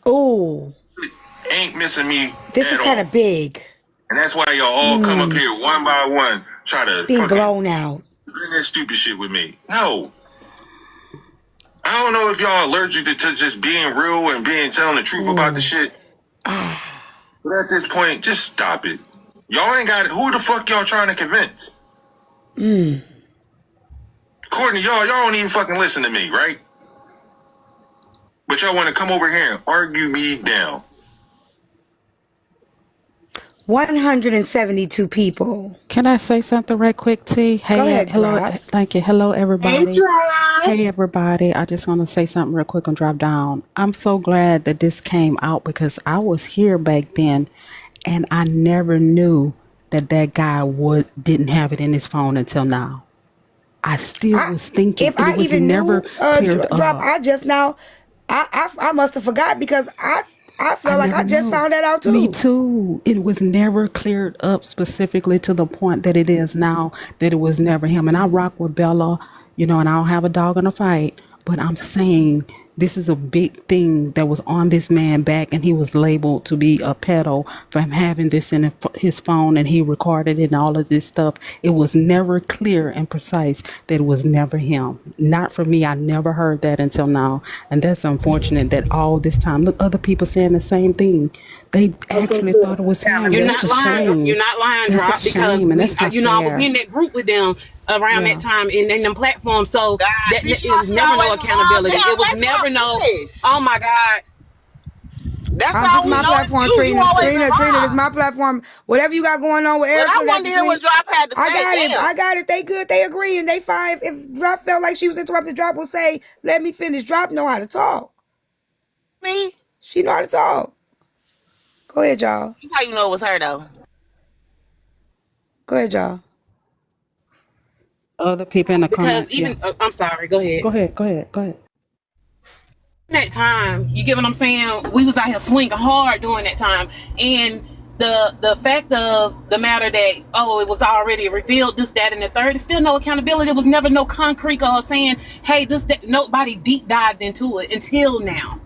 Ooh, Ain't missing me this is at kind all. of big. And that's why y'all all come up here one by one, try to Being fucking blown out. do that stupid shit with me. No. I don't know if y'all allergic to just being real and telling the truth about the shit. But at this point, just stop it. Y'all ain't got it. Who the fuck y'all trying to convince? Courtney, y'all don't even fucking listen to me, right? But y'all want to come over here and argue me down. 172 people. Can I say something right quick, T? Hey, Go ahead, hello, Drop. thank you. Hello, everybody. Drop. Hey, everybody. I just want to say something real quick and drop down. I'm so glad that this came out because I was here back then, and I never knew that guy didn't have it in his phone until now. I still was thinking If I it was even never knew, cleared Drop, up. I just now, I must have forgot because I I felt like never I just knew. found that out Me too. too. It was never cleared up specifically to the point that it is now, that it was never him. And I rock with Bella, and I don't have a dog in a fight, but I'm saying this is a big thing that was on this man back, and he was labeled to be a pedo for him having this in his phone, and he recorded it and all of this stuff. It was never clear and precise that it was never him. Not for me. I never heard that until now, and that's unfortunate that all this time, look, other people saying the same thing. They actually thought it was him. You're That's not a lying. shame. You're not lying, That's a Drop, because shame, and that's not I was fair. in that group with them around Yeah. that time in them platforms. So God, that see, she it was never no always involved. accountability. Damn, It was let never her no. finish. Oh my God, That's This all is we my know is platform, you. You Trina. always Trina, this is involved. my platform. Whatever you got going on with But I Erica, that's wanted to hear what between. Drop had to I say. got it. Damn. I got it. They good. They agree, and they fine. If Drop felt like she was interrupted, Drop will say, "Let me finish." Drop know how to talk. Me? She know how to talk. Go ahead, y'all. That's how you know it was her, though. Go ahead, y'all. Other people in the because comments, yeah. even I'm sorry. Go ahead. Go ahead. Go ahead. Go ahead. That time, you get what I'm saying? We was out here swinging hard during that time, and the fact of the matter that it was already revealed this, that, and the third. There's still no accountability. There was never no concrete or saying, hey, this, that. Nobody deep dived into it until now.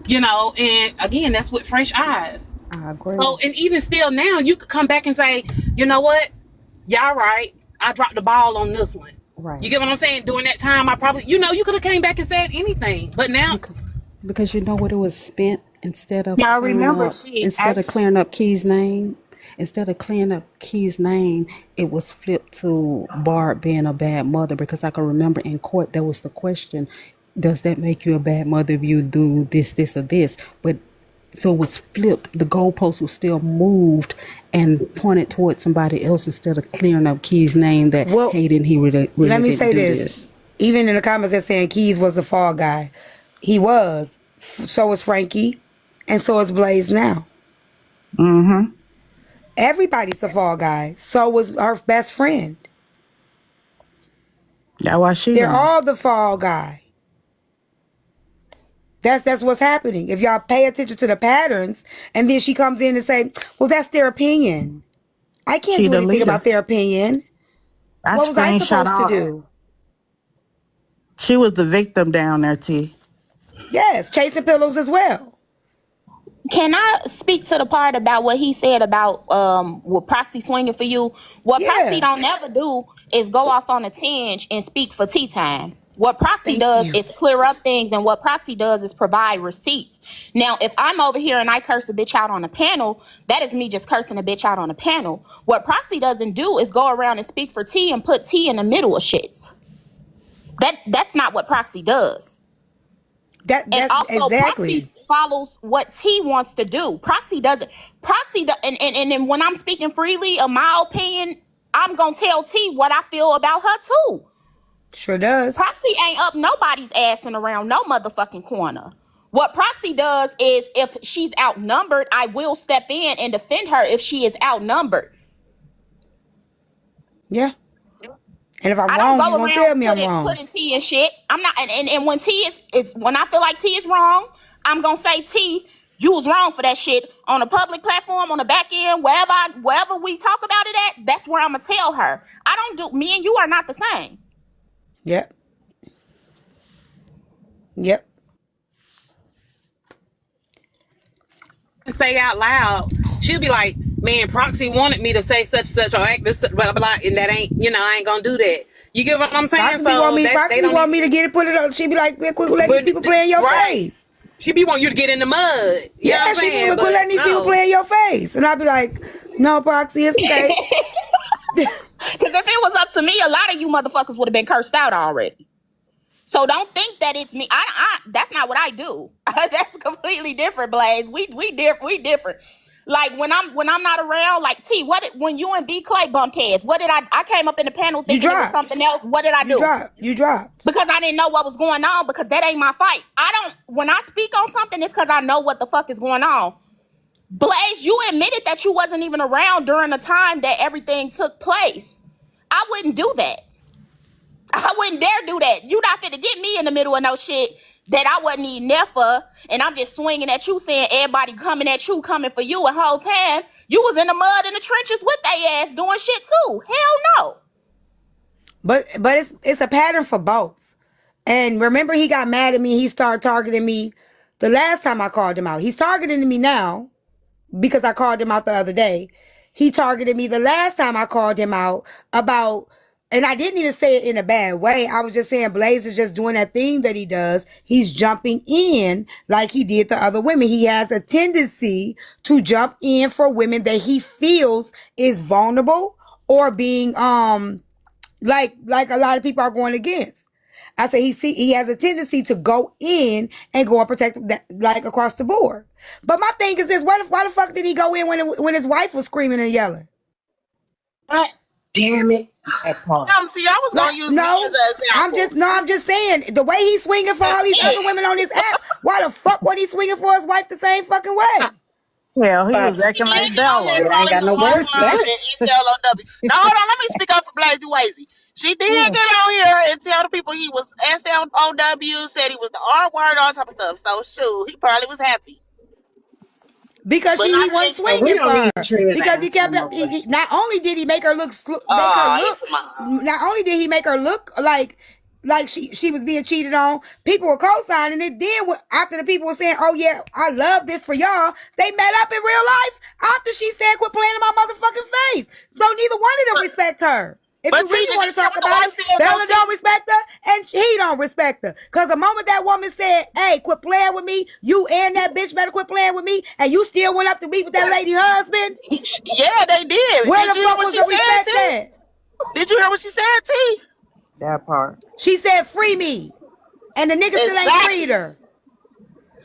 And again, that's with fresh eyes. I agree. So, and even still now, you could come back and say, you know what, y'all right, I dropped the ball on this one. Right. You get what I'm saying? During that time, I probably, you could have came back and said anything, but now, Because you know what, it was spent instead of Y'all clearing remember up Key's name. Instead of clearing up Key's name, it was flipped to Barb being a bad mother. Because I can remember in court there was the question, does that make you a bad mother if you do this, this, or this? But so it was flipped. The goalpost was still moved and pointed towards somebody else instead of clearing up Key's name that, Well, hey, didn't he really let me didn't say do this. Even in the comments, they're saying Keys was the fall guy. He was. So is Frankie, and so is Blaze now. Mm-hmm. Everybody's a fall guy. So was her best friend. That's why she They're gone. all the fall guy. That's what's happening. If y'all pay attention to the patterns, and then she comes in and say, well, that's their opinion. I can't She do the anything leader. about their opinion. I What was I screenshot supposed to all. do? She was the victim down there, T. Yes, chasing pillows as well. Can I speak to the part about what he said about with Proxy swinging for you? What Proxy Yeah. don't never do is go off on a tinge and speak for tea time. What Proxy Thank does you. is clear up things, and what Proxy does is provide receipts. Now, if I'm over here and I curse a bitch out on a panel, that is me just cursing a bitch out on a panel. What Proxy doesn't do is go around and speak for tea and put tea in the middle of shits. That's not what Proxy does. And That also, exactly. Proxy follows what T wants to do. Proxy doesn't. And then when I'm speaking freely of my opinion, I'm gonna tell T what I feel about her too. Sure does. Proxy ain't up nobody's assing around no motherfucking corner. What Proxy does is, if she's outnumbered, I will step in and defend her if she is outnumbered. Yeah. And if I'm I don't wrong, you go gonna tell around me I'm wrong. putting T in shit. I'm not, and when T is when I feel like T is wrong, I'm gonna say, T, you was wrong for that shit on a public platform, on the back end, wherever we talk about it at. That's where I'm gonna tell her. I don't do. Me and you are not the same. Yep. Yep. say out loud, she'll be like, man, Proxy wanted me to say such such or act this blah blah, and that ain't, I ain't gonna do that. You get what I'm saying? Proxy want me. They Proxy don't want me to get it, put it on. She be like, quit letting these people play in your face. She be wanting you to get in the mud. You know what I'm she be saying? like, quit letting these people play in your face, and I'd be like, no, Proxy, it's okay. Because if it was up to me, a lot of you motherfuckers would have been cursed out already. So don't think that it's me. That's not what I do. That's completely different, Blaze. We different. Like when I'm not around, like T, when you and D Clay bumped heads, what did I came up in the panel thinking it was something else. What did I do? You dropped. Because I didn't know what was going on, because that ain't my fight. When I speak on something, it's because I know what the fuck is going on. Blaze, you admitted that you wasn't even around during the time that everything took place. I wouldn't do that. I wouldn't dare do that. You not finna get me in the middle of no shit that I wasn't even there for, and I'm just swinging at you saying everybody coming at you, coming for you, and whole time you was in the mud in the trenches with they ass doing shit too. Hell no. But it's a pattern for both. And remember, he got mad at me. He started targeting me the last time I called him out. He's targeting me now because I called him out the other day. He targeted me the last time I called him out about, and I didn't even say it in a bad way. I was just saying Blaze is just doing that thing that he does. He's jumping in like he did the other women. He has a tendency to jump in for women that he feels is vulnerable or being, like a lot of people are going against. I say he has a tendency to go in and go and protect that, like across the board. But my thing is this: why the fuck did he go in when his wife was screaming and yelling? Damn it! See, I was gonna use me as an example. I'm just saying the way he's swinging for all these other women on this app. Why the fuck wasn't he swinging for his wife the same fucking way? Well, he was acting like Bella. I ain't got no words for that. Now hold on, let me speak up for Blazy Wazy. She did get on here and tell the people he was SLOW, said he was the R word, all type of stuff. So shoot, he probably was happy. Because he wasn't swinging for her. Because he kept not only did he make her look not only did he make her look like she was being cheated on, people were co-signing it. Then after the people were saying, oh yeah, I love this for y'all, they met up in real life after she said quit playing in my motherfucking face. So neither one of them respect her. If you really want to talk about it, Bella don't respect her and he don't respect her. Because the moment that woman said, hey, quit playing with me, you and that bitch better quit playing with me, and you still went up to meet with that lady husband. Yeah, they did. Where the fuck was the respect at? Did you hear what she said, T? That part. She said, free me. And the nigga still ain't freed her.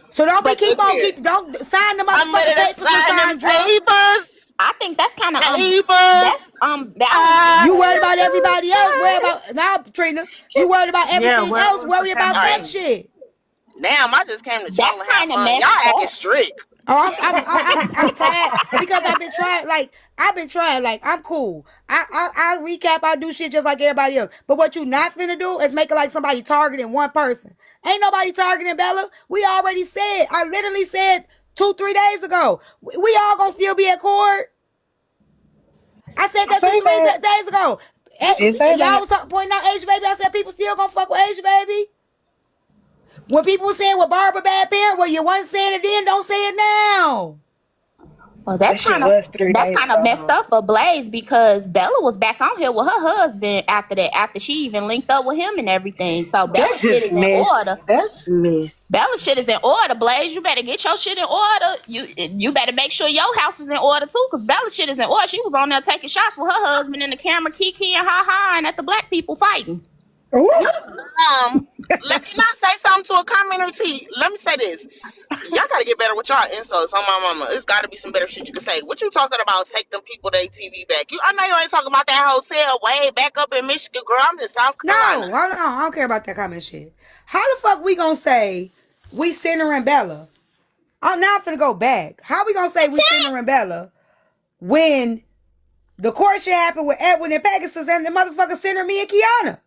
So don't sign them up for the papers and sign drugs. I think that's kind of you worried about everybody else. Worry about now, Trina. You worried about everything else. Worry about that shit. Damn, I just came to y'all have fun. Y'all acting strict. Oh, I'm tired because I've been trying. Like I'm cool. I recap. I do shit just like everybody else. But what you not finna do is make it like somebody targeting one person. Ain't nobody targeting Bella. We already said. I literally said 2-3 days ago. We all gonna still be at court. I said that 2-3 days ago. Y'all was pointing out Asia Baby. I said people still gonna fuck with Asia Baby. When people were saying with Barbara bad parent, well, you wasn't saying it then, don't say it now. Well, that's kind of messed up for Blaze, because Bella was back on here with her husband after that, after she even linked up with him and everything. So Bella shit is in order. That's mess. Bella shit is in order, Blaze. You better get your shit in order. You better make sure your house is in order too, because Bella shit is in order. She was on there taking shots with her husband in the camera, kiki and ha-ha, and at the black people fighting. Let me not say something to a commenter. T. Let me say this. Y'all gotta get better with y'all insults on my mama. It's gotta be some better shit you can say. What you talking about? Take them people their TV back. I know you ain't talking about that hotel way back up in Michigan, girl. I'm in South Carolina. No, hold on. I don't care about that comment shit. How the fuck we gonna say we centering Bella? I'm not finna go back. How we gonna say we centering Bella when the court shit happened with Edwin and Pegasus and the motherfucker center me and Kiana?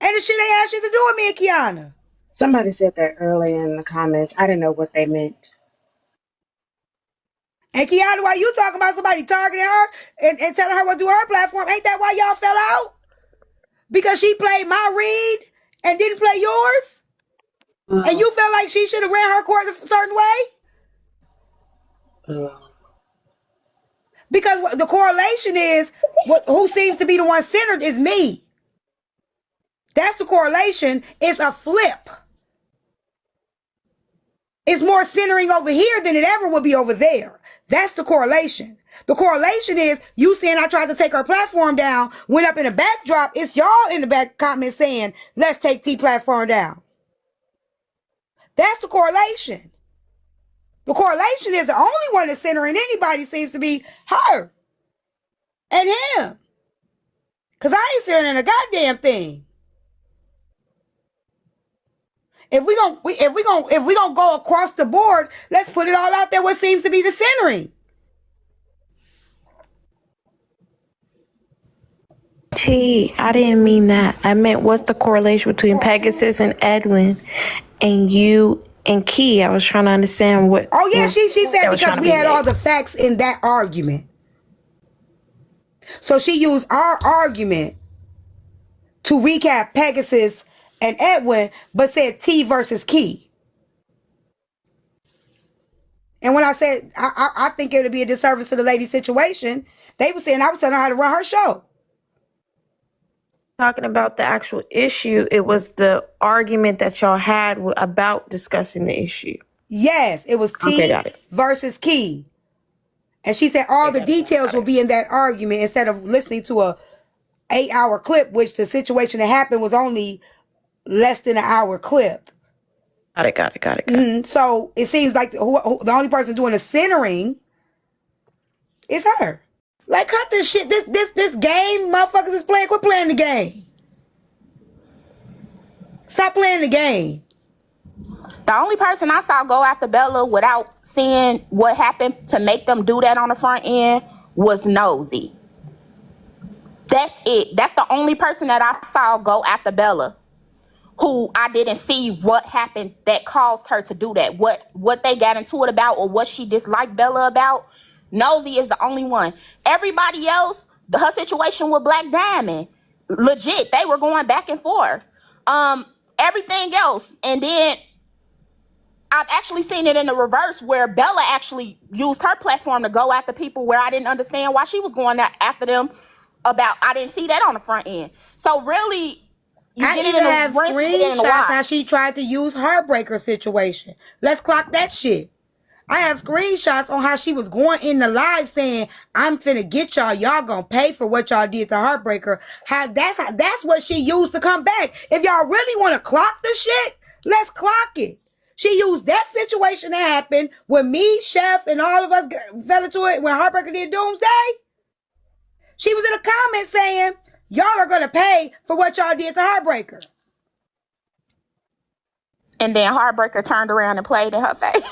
And the shit ain't had shit to do with me and Kiana. Somebody said that earlier in the comments. I didn't know what they meant. And Kiana, while you talking about somebody targeting her and telling her what to do her platform, ain't that why y'all fell out? Because she played my read and didn't play yours? And you felt like she should have ran her court a certain way? Because the correlation is, who seems to be the one centered is me. That's the correlation. It's a flip. It's more centering over here than it ever would be over there. That's the correlation. The correlation is you saying I tried to take her platform down, went up in a backdrop. It's y'all in the back comment saying, let's take T platform down. That's the correlation. The correlation is the only one that's centering anybody seems to be her and him. Because I ain't centering a goddamn thing. If we gonna go across the board, let's put it all out there what seems to be the centering. T, I didn't mean that. I meant what's the correlation between Pegasus and Edwin and you and Key? I was trying to understand what. Oh yeah, she said because we had all the facts in that argument. So she used our argument to recap Pegasus and Edwin, but said T versus Key. And when I said I think it would be a disservice to the lady's situation, they were saying I was telling her how to run her show. Talking about the actual issue, it was the argument that y'all had about discussing the issue. Yes, it was T versus Key. And she said all the details will be in that argument instead of listening to a 8-hour clip, which the situation that happened was only less than an hour clip. Got it. So it seems like the only person doing the centering is her. Like, cut this shit. This game motherfuckers is playing. Quit playing the game. Stop playing the game. The only person I saw go after Bella without seeing what happened to make them do that on the front end was Nosy. That's it. That's the only person that I saw go after Bella, who I didn't see what happened that caused her to do that. What they got into it about or what she disliked Bella about. Nosy is the only one. Everybody else, her situation with Black Diamond, legit, they were going back and forth. Everything else, and then I've actually seen it in the reverse where Bella actually used her platform to go after people where I didn't understand why she was going after them about. I didn't see that on the front end. So really, I even have screenshots how she tried to use Heartbreaker situation. Let's clock that shit. I have screenshots on how she was going in the live saying, I'm finna get y'all. Y'all gonna pay for what y'all did to Heartbreaker. That's what she used to come back. If y'all really want to clock the shit, let's clock it. She used that situation that happened when me, Chef, and all of us fell into it when Heartbreaker did Doomsday. She was in the comments saying, y'all are gonna pay for what y'all did to Heartbreaker. And then Heartbreaker turned around and played in her face.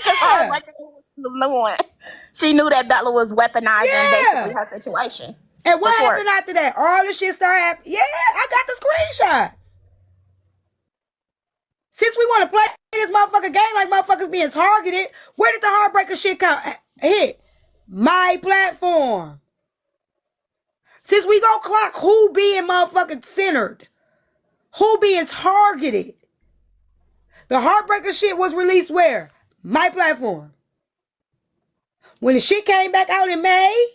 Heartbreaker was the one. She knew that Bella was weaponizing basically her situation. And what happened after that? All the shit started happening. Yeah, I got the screenshot. Since we want to play this motherfucker game like motherfuckers being targeted, where did the Heartbreaker shit hit? My platform. Since we gonna clock who being motherfucking centered, who being targeted. The Heartbreaker shit was released where? My platform. When the shit came back out in May,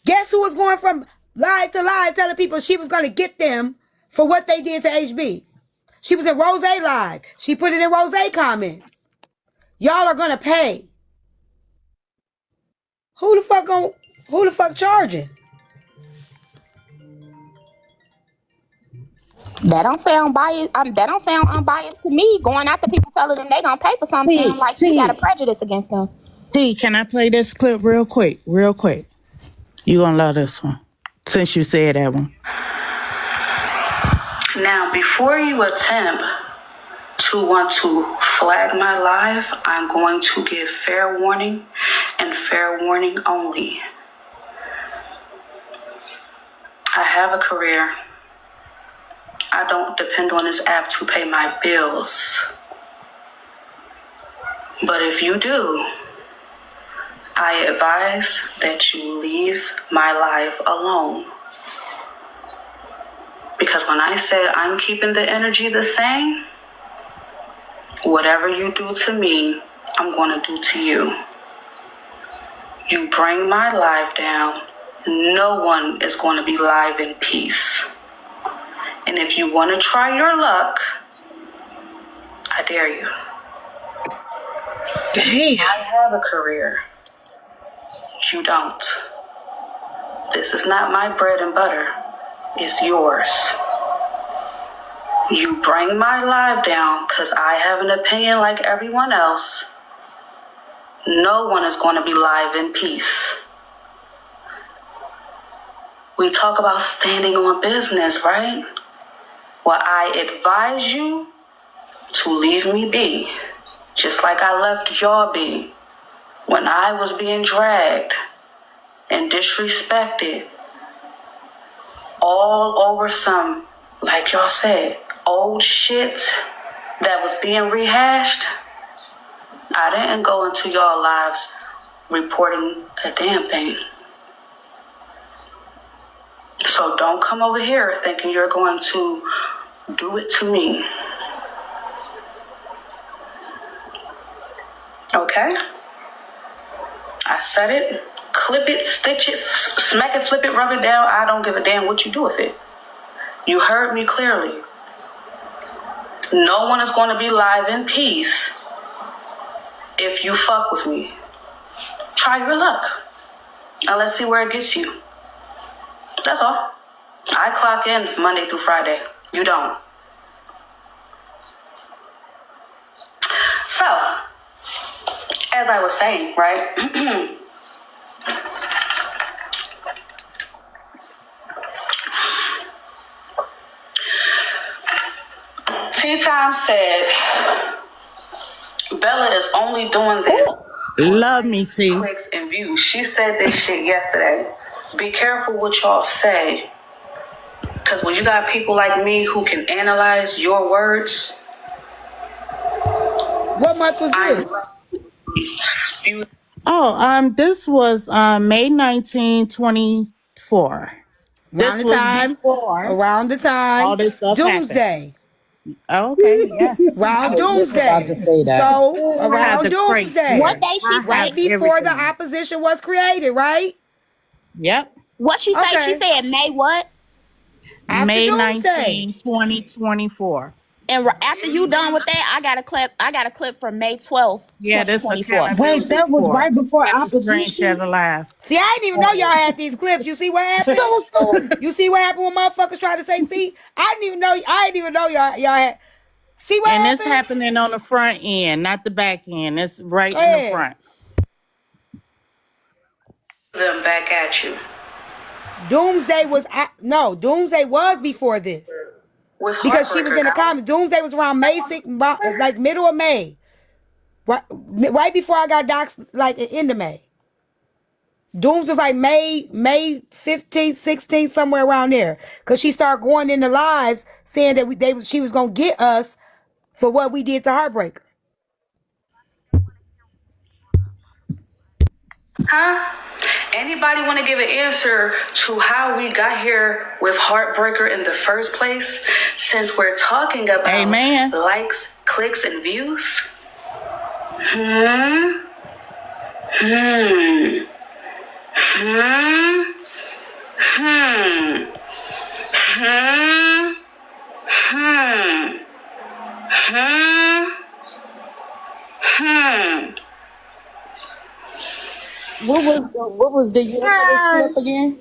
guess who was going from live to live telling people she was going to get them for what they did to HB? She was in Rose Live. She put it in Rose comments. Y'all are going to pay. Who the fuck charging? That don't sound biased. That don't sound unbiased to me. Going after people telling them they gonna pay for something like she got a prejudice against them. T, can I play this clip real quick? You gonna love this one since you said that one. Now, before you attempt to want to flag my live, I'm going to give fair warning and fair warning only. I have a career. I don't depend on this app to pay my bills. But if you do, I advise that you leave my life alone. Because when I said I'm keeping the energy the same, whatever you do to me, I'm going to do to you. You bring my life down, no one is going to be live in peace. And if you want to try your luck, I dare you. Damn. I have a career. You don't. This is not my bread and butter. It's yours. You bring my life down because I have an opinion like everyone else. No one is going to be live in peace. We talk about standing on business, right? Well, I advise you to leave me be, just like I left y'all be when I was being dragged and disrespected all over some, like y'all said, old shit that was being rehashed. I didn't go into y'all lives reporting a damn thing. So don't come over here thinking you're going to do it to me. Okay? I said it. Clip it, stitch it, smack it, flip it, rub it down. I don't give a damn what you do with it. You heard me clearly. No one is going to be live in peace if you fuck with me. Try your luck. And let's see where it gets you. That's all. I clock in Monday through Friday. You don't. So, as I was saying, right? Tyme said Bella is only doing this Love me, T. clicks and views. She said this shit yesterday. Be careful what y'all say. Because when you got people like me who can analyze your words. What month was this? This was May 19, 24. This was before Around the time, all this stuff Doomsday. Okay, yes. Around I was just about to Doomsday. say that. So, I have around the crates Doomsday. here. What day she Right say? before the Everything. opposition was created, right? Yep. What she say? She Okay. said May what? After May Doomsday. 19, 2024. And after you done with that, I got a clip. I got a clip from May 12th, Yeah, this 2024. account Wait, that was right before screenshot opposition? alive. See, I didn't even know y'all had these clips. You see what happened? So soon. You see what happened when motherfuckers tried to say, see? I didn't even know y'all had. See what And happened? it's happening on the front end, not the back end. It's right Go in the ahead. front. Them back at you. Doomsday was before this. With Because she was in the Heartbreaker. comments. Doomsday was around May 6th, like middle of May. Right before I got doxxed, like end of May. Dooms was like May 15th, 16th, somewhere around there. Because she started going into lives saying that she was going to get us for what we did to Heartbreaker. Huh? Anybody want to give an answer to how we got here with Heartbreaker in the first place? Since we're talking about Amen. likes, clicks, and views? What was the year for this clip again?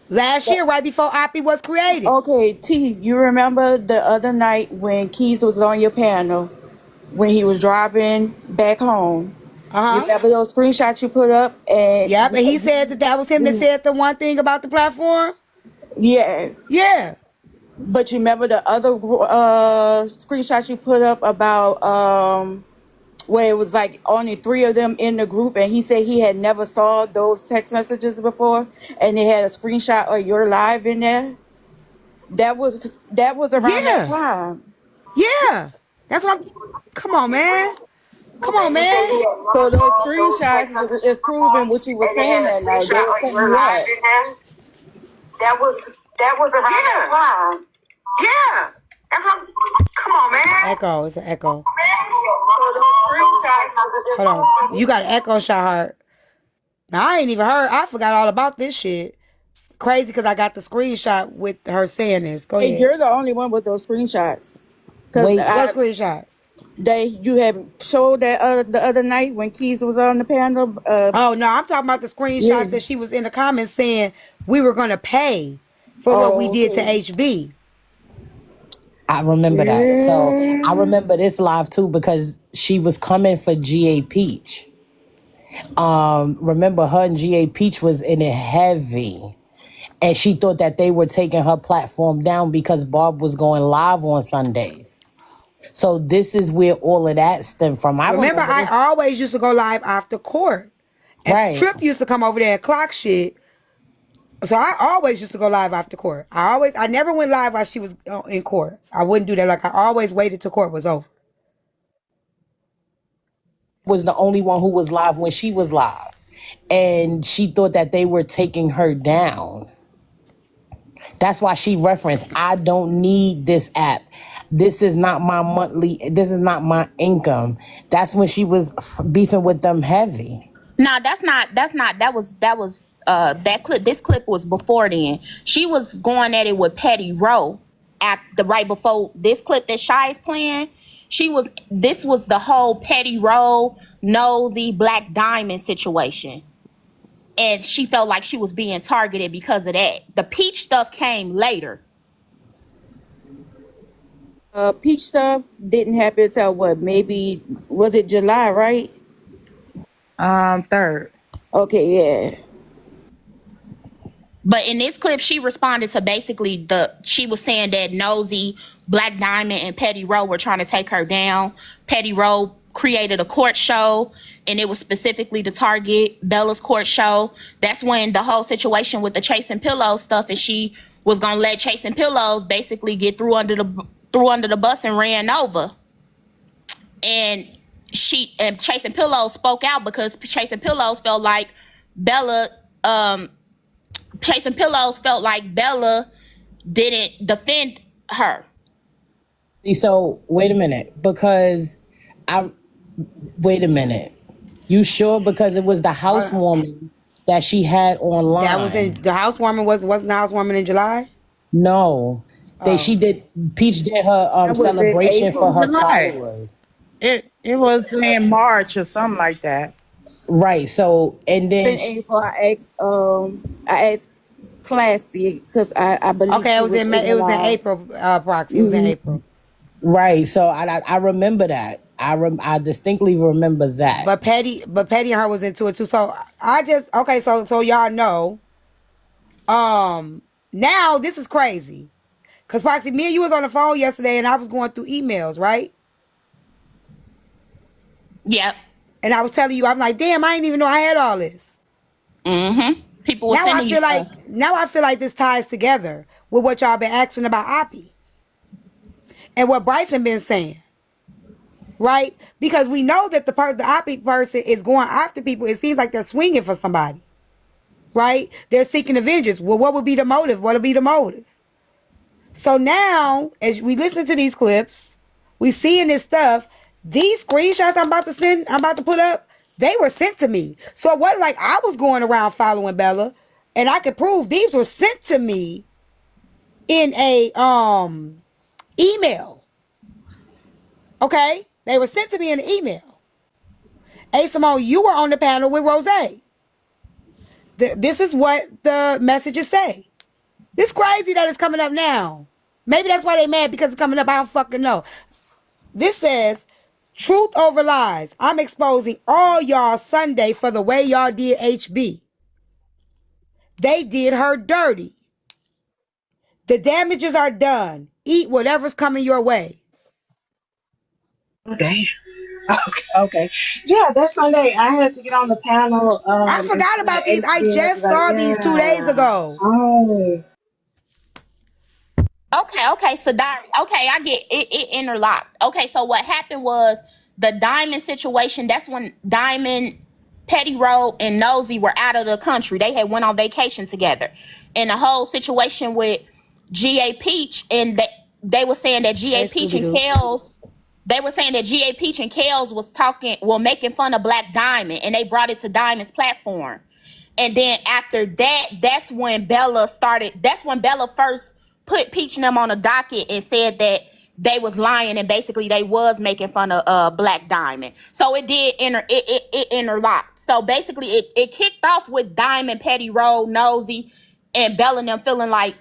Last year, right before Oppie was created. Okay, T, you remember the other night when Keys was on your panel when he was driving back home? You remember those screenshots you put up? Yep, and he said that was him that said the one thing about the platform? Yeah. Yeah. But you remember the other screenshots you put up about where it was like only 3 of them in the group, and he said he had never saw those text messages before, and they had a screenshot of your live in there. That was around that time. Yeah. That's what I'm. Come on, man. Come on, man. So those screenshots is proving what you were saying that night. They were setting you up. That was. That was around that time. Yeah. That's what come on, man. Echo. It's an echo. So the screenshots was Hold on. You got an echo, Shot Heart. Now, I ain't even heard. I forgot all about this shit. Crazy because I got the screenshot with her saying this. Go Hey, ahead. you're the only one with those screenshots. Cause Wait, What screenshots? you had showed that the other night when Keys was on the panel. Oh, no. I'm talking about the Yeah. screenshots that she was in the comments saying we were going to pay for what we Oh, did to okay. HB. I remember that. So I Yeah. remember this live too because she was coming for GA Peach. Remember her and GA Peach was in it heavy. And she thought that they were taking her platform down because Barb was going live on Sundays. So this is where all of that stemmed from. I Remember, remember I this. always used to go live after court. And Right. Trip used to come over there and clock shit. So I always used to go live after court. I never went live while she was in court. I wouldn't do that. Like, I always waited till court was over. Was the only one who was live when she was live. And she thought that they were taking her down. That's why she referenced, I don't need this app. This is not my this is not my income. That's when she was beefing with them heavy. Nah, that was that clip. This clip was before then. She was going at it with Petty Rowe at the right before this clip that Shy is playing. This was the whole Petty Rowe, nosy Black Diamond situation. And she felt like she was being targeted because of that. The Peach stuff came later. Peach stuff didn't happen until what? Maybe was it July, right? 3rd. Okay, yeah. But in this clip, she responded to basically she was saying that nosy Black Diamond and Petty Rowe were trying to take her down. Petty Rowe created a court show, and it was specifically to target Bella's court show. That's when the whole situation with the Chasing Pillows stuff, and she was gonna let Chasing Pillows basically get through under the bus and ran over. And Chasing Pillows spoke out because Chasing Pillows felt like Bella didn't defend her. So wait a minute, because wait a minute. You sure? Because it was the housewarming that she had online. That was in the housewarming. Wasn't the housewarming in July? No. She did Peach did her celebration for her July. followers. It was in March or something like that. Right. So and then In April, I asked Classy because I believe Okay, it was in May. It was in April, Proxy. It was in April. right. So I remember that. I distinctly remember that. But Petty and her was into it too. So so y'all know. Now this is crazy. Cause Proxy, me and you was on the phone yesterday and I was going through emails, right? Yep. And I was telling you, I'm like, damn, I didn't even know I had all this. Mm-hmm. People were sending you stuff. Now I feel like this ties together with what y'all been asking about Oppie. And what Bryson been saying. Right? Because we know that the Oppie person is going after people. It seems like they're swinging for somebody. Right? They're seeking vengeance. Well, what would be the motive? What would be the motive? So now, as we listen to these clips, we seeing this stuff. These screenshots I'm about to put up, they were sent to me. So it wasn't like I was going around following Bella, and I could prove these were sent to me in a email. Okay? They were sent to me in an email. Hey, Simone, you were on the panel with Rose. This is what the messages say. It's crazy that it's coming up now. Maybe that's why they mad because it's coming up. I don't fucking know. This says, truth over lies. I'm exposing all y'all Sunday for the way y'all did HB. They did her dirty. The damages are done. Eat whatever's coming your way. Okay. Okay. Yeah, that Sunday I had to get on the panel. I forgot Explain about these. I HB and just everybody. saw these 2 days Yeah. ago. Oh. Okay, so okay, I get it interlocked. Okay, so what happened was the Diamond situation, that's when Petty Road and Nosy were out of the country. They had went on vacation together. And the whole situation with G.A. Peach, and they were saying that G.A. Hey, Peach Scooby and Doo. Kels, they were saying that G.A. Peach and Kels was making fun of Black Diamond, and they brought it to Diamond's platform. And then after that, that's when Bella first put Peach and them on a docket and said that they was lying and basically they was making fun of Black Diamond. So it did it interlocked. So basically it kicked off with Diamond, Petty Road, Nosy, and Bella and them feeling like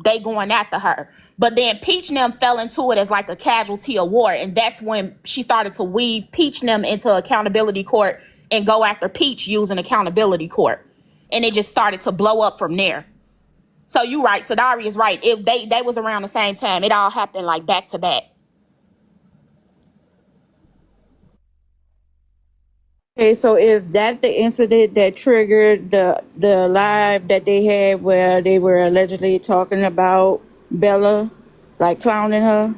they going after her. But then Peach and them fell into it as like a casualty of war. And that's when she started to weave Peach and them into accountability court and go after Peach using accountability court. And it just started to blow up from there. So you right, Sadari is right. If they was around the same time, it all happened like back to back. Okay, so is that the incident that triggered the live that they had where they were allegedly talking about Bella, like clowning her?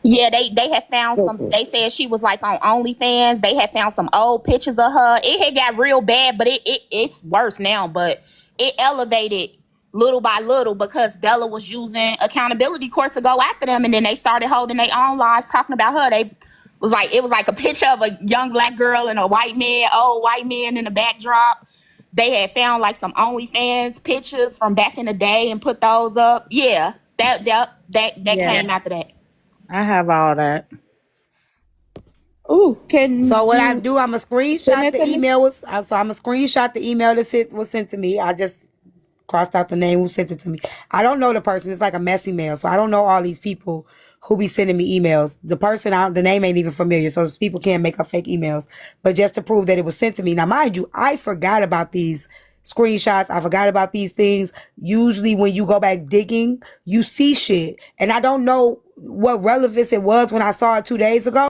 Yeah, they had found some. Okay. They said she was like on OnlyFans. They had found some old pictures of her. It had got real bad, but it's worse now. But it elevated little by little because Bella was using accountability court to go after them, and then they started holding their own lives talking about her. It was like a picture of a young Black girl and a white man, old white man in the backdrop. They had found like some OnlyFans pictures from back in the day and put those up. Yeah, that Yeah, came after that. I have all that. Ooh, So can what I you do, I'm gonna send screenshot that the to me? email was. So I'm gonna screenshot the email that was sent to me. I just crossed out the name who sent it to me. I don't know the person. It's like a messy mail, so I don't know all these people who be sending me emails. The name ain't even familiar, so those people can't make up fake emails. But just to prove that it was sent to me. Now, mind you, I forgot about these screenshots. I forgot about these things. Usually, when you go back digging, you see shit, and I don't know what relevance it was when I saw it 2 days ago.